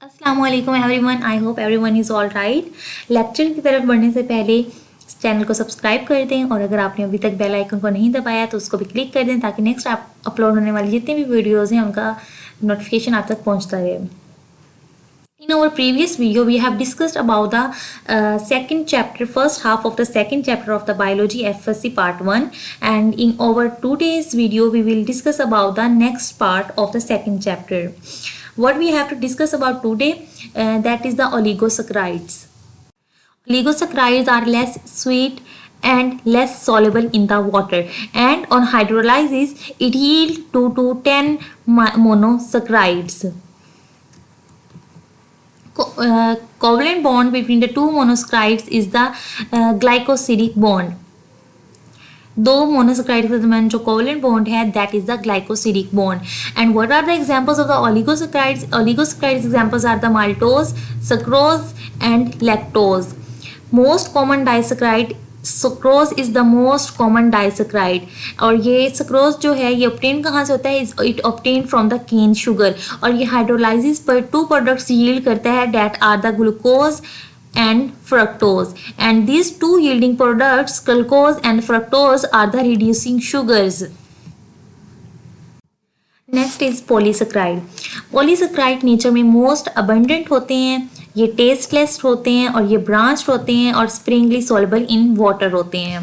अस्सलामुअलैकुम everyone, I hope everyone is all right. Lecture की तरफ बढ़ने से पहले चैनल को सब्सक्राइब कर दें और अगर आपने अभी तक बेल आइकन को नहीं दबाया तो उसको भी क्लिक कर दें ताकि नेक्स्ट आप अपलोड होने वाली जितनी भी वीडियोस हैं उनका नोटिफिकेशन आप तक पहुंचता रहे। In our previous video, we have discussed about the second chapter, first half of the second chapter of the biology FSC part 1, and in our today's video, we will discuss about the next part of the second chapter. What we have to discuss about today, that is the oligosaccharides. Oligosaccharides are less sweet and less soluble in the water, and on hydrolysis, it yields 2 to 10 monosaccharides. Covalent bond between the two monosaccharides is the glycosidic bond. दो monosaccharide के दरमियान जो covalent bond है that is the glycosidic bond. And what are the examples of the oligosaccharides? Oligosaccharides examples are the maltose, sucrose and lactose. Most common disaccharide sucrose is the most common disaccharide. और ये sucrose जो है ये obtain कहाँ से होता है? It obtain from the cane sugar. और ये हाइड्रोलाइसिस पर टू प्रोडक्ट्स यील्ड करता है that are the glucose and fructose, and these two yielding products, glucose and fructose, are the reducing sugars. Next is polysaccharide. Polysaccharide nature में most abundant होते हैं, ये tasteless होते हैं और ये ब्रांच्ड होते हैं और स्प्रिंगली soluble in water होते हैं.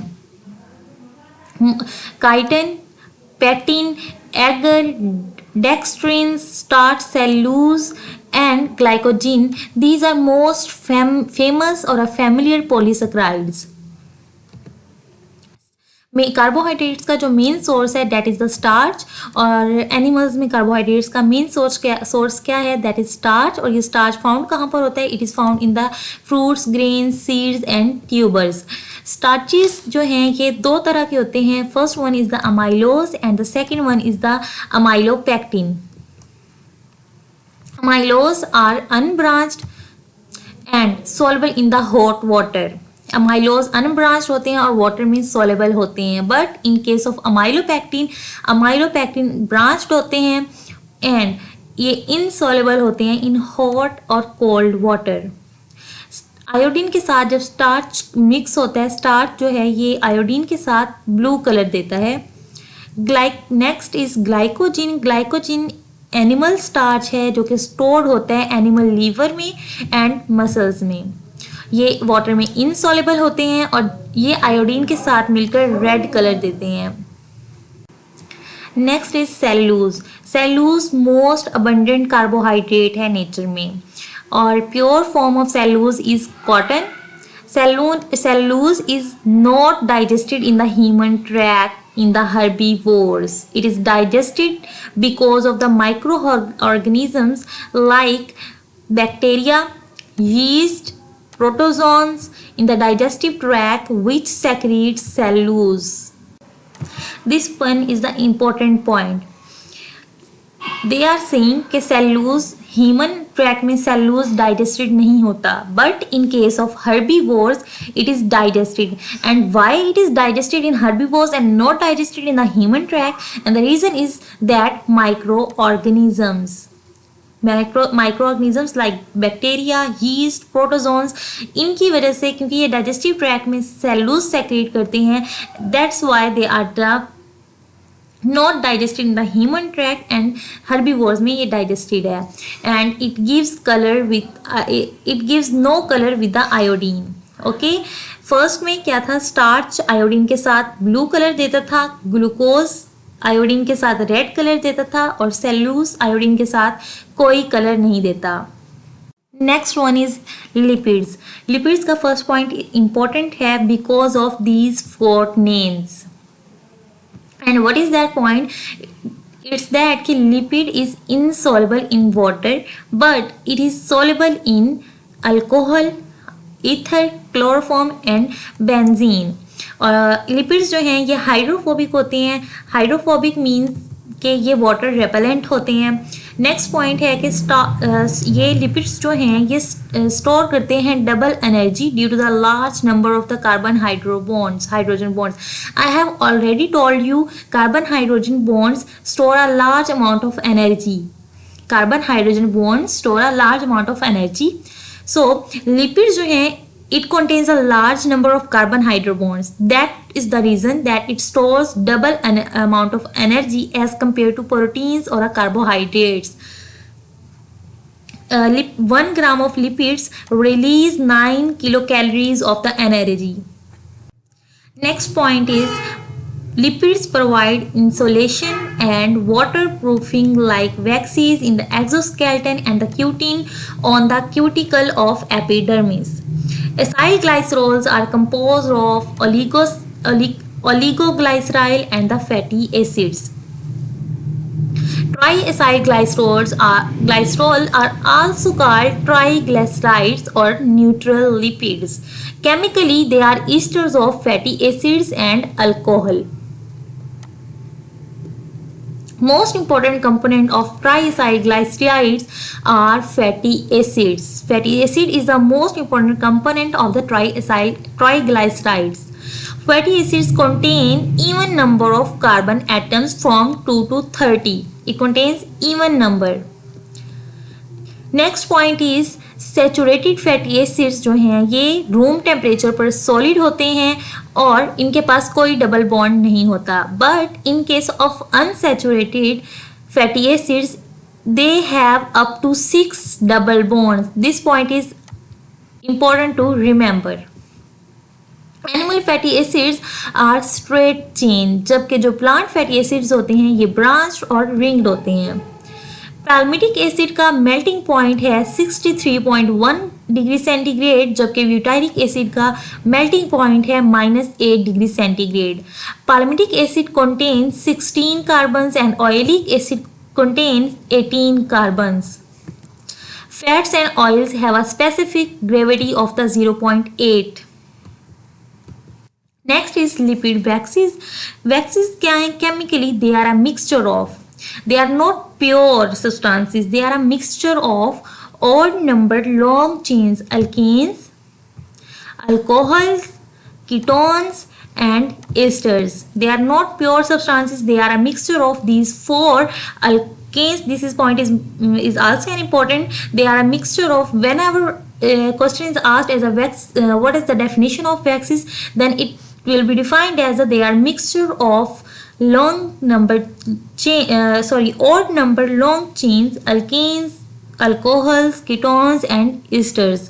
Chitin, pectin, agar, dextrin, starch, cellulose and glycogen, these are most famous or familiar polysaccharides. में कार्बोहाइड्रेट्स का जो मेन सोर्स है दैट इज़ द स्टार्च. और एनिमल्स में कार्बोहाइड्रेट्स का मेन सोर्स क्या है? That is starch. और ये स्टार्च फाउंड कहाँ पर होता है? It is found in the fruits, grains, seeds and tubers. Starches जो हैं ये दो तरह के होते हैं. First one is the amylose and the second one is the amylopectin. Amylose are unbranched and soluble in the hot water. Amylose unbranched होते हैं और water में soluble होते हैं. But in case of amylopectin branched होते हैं and ये insoluble होते हैं in hot और cold water. आयोडीन के साथ जब स्टार्च मिक्स होता है, स्टार्च जो है ये आयोडीन के साथ ब्लू कलर देता है. Next is glycogen. Glycogen animal starch है जो कि स्टोर्ड होता है एनिमल लीवर में एंड मसल्स में. ये वाटर में इनसॉल्युबल होते हैं और ये आयोडीन के साथ मिलकर रेड कलर देते हैं. Next is cellulose. Cellulose most abundant carbohydrate है नेचर में और pure form of cellulose is cotton. Cellulose is not digested in the human tract in the herbivores. It is digested because of the microorganisms like bacteria, yeast, protozoans in the digestive tract which secretes cellulose. This one is the important point. They are saying कि cellulose human tract में cellulose digested नहीं होता, but in case of herbivores it is digested. And why it is digested in herbivores and not digested in the human tract? And the reason is that micro organisms like bacteria, yeast, protozoans, इनकी वजह से, क्योंकि ये digestive tract में cellulose secrete करते हैं, that's why they are the not digested in the human tract and herbivores में ये digested है. and it gives color with it gives no color with the iodine. okay, first में क्या था? Starch iodine के साथ ब्लू कलर देता था, ग्लूकोज आयोडीन के साथ रेड कलर देता था और सेलूलोज आयोडीन के साथ कोई कलर नहीं देता. Next one is lipids. Lipids का फर्स्ट पॉइंट इंपॉर्टेंट है because of these 4 names. And what is that point? It's that कि lipid is insoluble in water, but it is soluble in alcohol, ether, chloroform and benzene. और lipids जो हैं ये hydrophobic होते हैं. Hydrophobic means कि ये वाटर रेपेलेंट होते हैं. नेक्स्ट पॉइंट है कि ये लिपिड्स जो हैं ये स्टोर करते हैं double energy due to the large number of the carbon hydrogen bonds. I have already told you carbon hydrogen bonds store a large amount of energy. Carbon hydrogen bond store a large amount of energy. So lipid जो है it contains a large number of carbon hydrogen bonds. That is the reason that it stores double an amount of energy as compared to proteins or carbohydrates. 1 gram of lipids release 9 kilocalories of the energy. Next point is lipids provide insulation and waterproofing like waxes in the exoskeleton and the cutin on the cuticle of epidermis. Acylglycerols are composed of oligoglycerol and the fatty acids. Triacylglycerols are also called triglycerides or neutral lipids. Chemically, they are esters of fatty acids and alcohol. Most important component of triacylglycerides are fatty acids. Fatty acid is the most important component of the triglycerides. Fatty acids contain even number of carbon atoms from 2 to 30. It contains even number. Next point is saturated fatty acids जो हैं ये room temperature पर solid होते हैं और इनके पास कोई double bond नहीं होता. But in case of unsaturated fatty acids they have up to 6 double bonds. This point is important to remember. Animal fatty acids are straight chain, जबकि जो प्लांट फैटी एसिड्स होते हैं ये ब्रांच्ड और ringed होते हैं. पैल्मिटिक एसिड का melting point है 63.1 डिग्री सेंटीग्रेड, जबकि ब्यूटाइरिक एसिड का मेल्टिंग पॉइंट है -8 degree centigrade. Palmitic acid contains 16 carbons and oleic acid contains 18 carbons. Fats and oils have a specific gravity of the 0.8. Next is lipid waxes. Waxes क्या हैं? Chemically they are a mixture of. They are not pure substances. They are a mixture of odd numbered long chains alkanes, alcohols, ketones and esters. They are not pure substances. They are a mixture of these four alkanes. This is point is also an important. They are a mixture of whenever question is asked as a wax, what is the definition of waxes? Then it will be defined as they are mixture of odd number long chains, alkanes, alcohols, ketones and esters.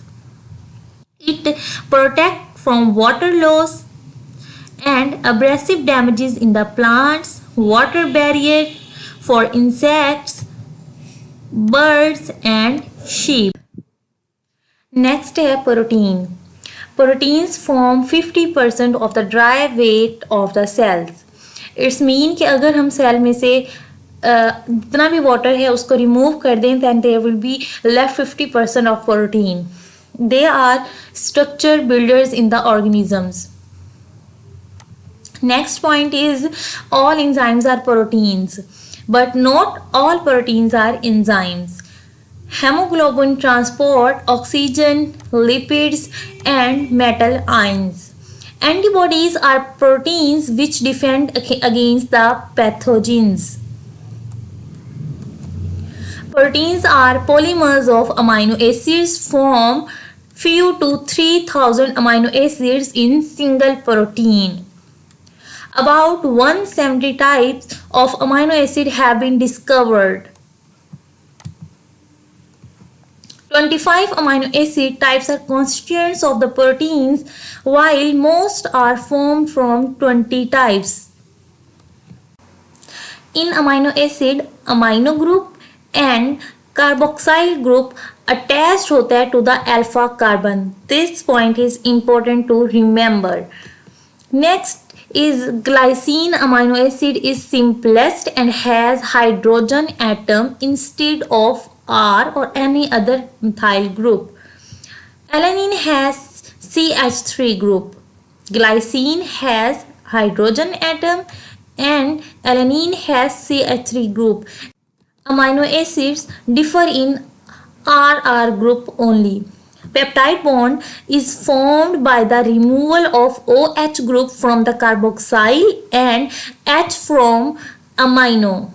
It protect from water loss and abrasive damages in the plants, water barrier for insects, birds and sheep. Next है protein. Proteins form 50% of the dry weight of the cells. It's mean कि अगर हम cell में से जितना भी water है उसको रिमूव कर दें then there will be left 50% of protein. They are structure builders in the organisms. Next point is all enzymes are proteins, but not all proteins are enzymes. Hemoglobin transport oxygen, lipids and metal ions. Antibodies are proteins which defend against the pathogens. Proteins are polymers of amino acids, form few to 3000 amino acids in single protein. About 170 types of amino acid have been discovered. 25 amino acid types are constituents of the proteins, while most are formed from 20 types. In amino acid, amino group and carboxyl group attached होता है to the alpha carbon. This point is important to remember. Next is glycine amino acid is simplest and has hydrogen atom instead of R or any other methyl group. Alanine has CH3 group. Glycine has hydrogen atom and alanine has CH3 group. Amino acids differ in RR group only. Peptide bond is formed by the removal of OH group from the carboxyl and H from amino.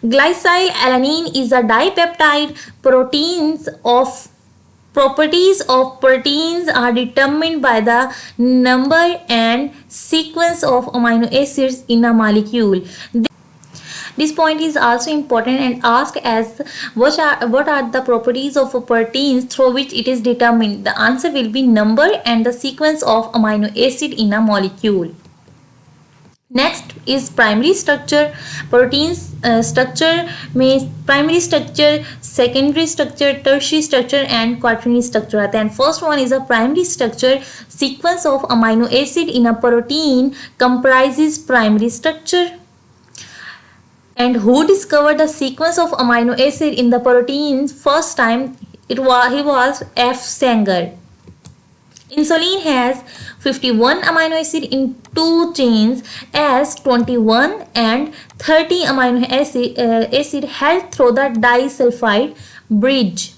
Glycylalanine is a dipeptide. Properties of proteins are determined by the number and sequence of amino acids in a molecule. This point is also important and asked as what are the properties of a protein through which it is determined. The answer will be number and the sequence of amino acid in a molecule. Next is primary structure. Proteins structure means primary structure, secondary structure, tertiary structure and quaternary structure. Then first one is a primary structure. Sequence of amino acid in a protein comprises primary structure. And who discovered the sequence of amino acid in the protein first time? He was F. Sanger. Insulin has 51 amino acid in two chains as 21 and 30 amino acid held through the disulfide bridge.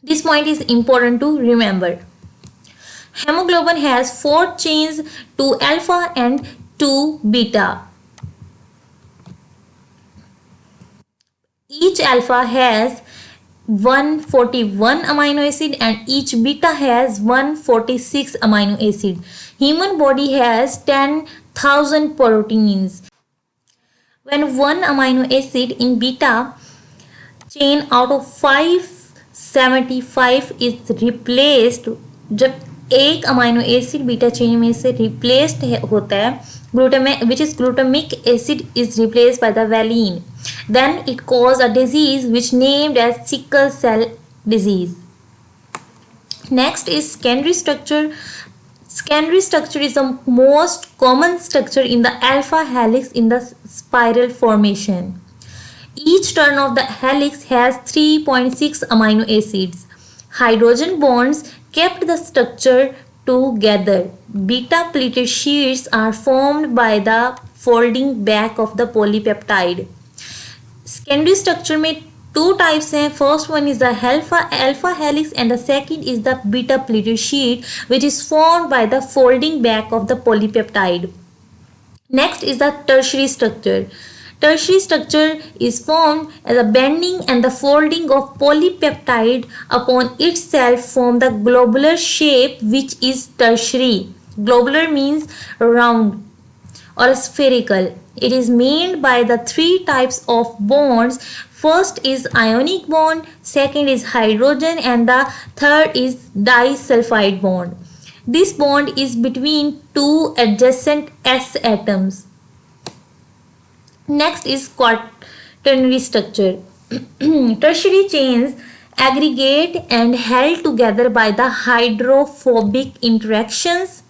This point is important to remember. Hemoglobin has 4 chains, 2 alpha and 2 beta. Each alpha has 141 amino acid and each beta has 146 amino acid. Human body has 10,000 proteins. When one amino acid in beta chain out of 575 is replaced, जब एक amino acid beta chain में से replaced होता है, which is glutamic acid is replaced by the valine, then it causes a disease which named as sickle cell disease. Next is secondary structure. Secondary structure is the most common structure in the alpha helix in the spiral formation. Each turn of the helix has 3.6 amino acids. Hydrogen bonds kept the structure together. Beta pleated sheets are formed by the folding back of the polypeptide. Secondary structure में two types हैं. First one is the alpha helix and the second is the beta pleated sheet, which is formed by the folding back of the polypeptide. Next is the tertiary structure. Tertiary structure is formed as a bending and the folding of polypeptide upon itself form the globular shape, which is tertiary. Globular means round or spherical. It is made by the 3 types of bonds. First is ionic bond, second is hydrogen and the third is disulfide bond. This bond is between 2 adjacent S atoms. Next is quaternary structure. Tertiary chains aggregate and held together by the hydrophobic interactions,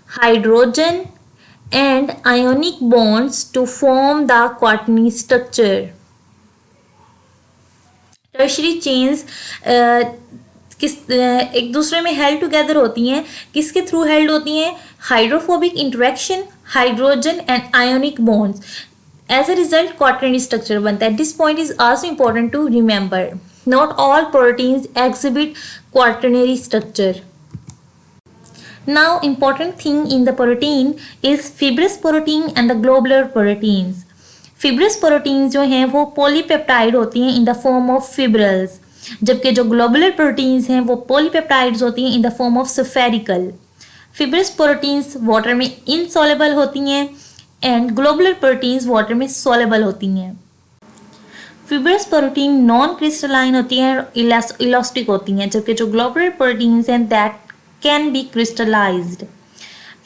hydrogen and ionic bonds to form the quaternary structure. Tertiary chains एक दूसरे में held together होती हैं. किसके through held होती हैं? Hydrophobic interaction, hydrogen and ionic bonds. As a result, quaternary structure बनता है. This point is also important to remember. Not all proteins exhibit quaternary structure. Now, important thing in the protein is fibrous protein and the globular proteins. Fibrous proteins जो हैं वो polypeptide होती हैं in the form of fibrils, जबकि जो globular proteins हैं वो polypeptides होती हैं in the form of spherical. Fibrous proteins water में insoluble होती हैं and globular proteins water में soluble होती हैं. Fibrous protein non crystalline होती हैं और elastic होती हैं, जबकि जो globular proteins हैं that can be crystallized.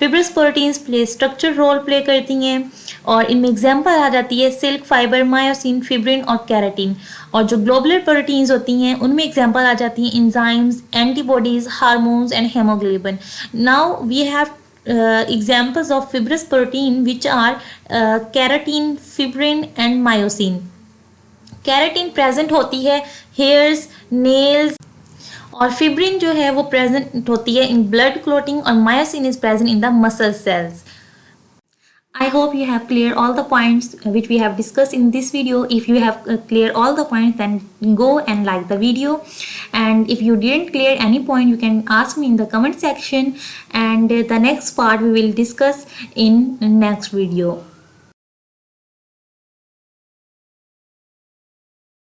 Fibrous proteins play structure role play करती हैं और इनमें एग्जाम्पल आ जाती है सिल्क फाइबर, मायोसिन, फिब्रिन और कैराटिन. और जो ग्लोबुलर प्रोटीन्स होती हैं उनमें एग्जाम्पल आ जाती हैं enzymes, antibodies, hormones and haemoglobin. Now we have examples of fibrous protein which are keratin, fibrin and myosin. Keratin present होती है hairs, nails और fibrin जो है वो present होती है in blood clotting और myosin is present in the muscle cells. I hope you have cleared all the points which we have discussed in this video. If you have cleared all the points, then go and like the video. And if you didn't clear any point, you can ask me in the comment section. And the next part we will discuss in next video.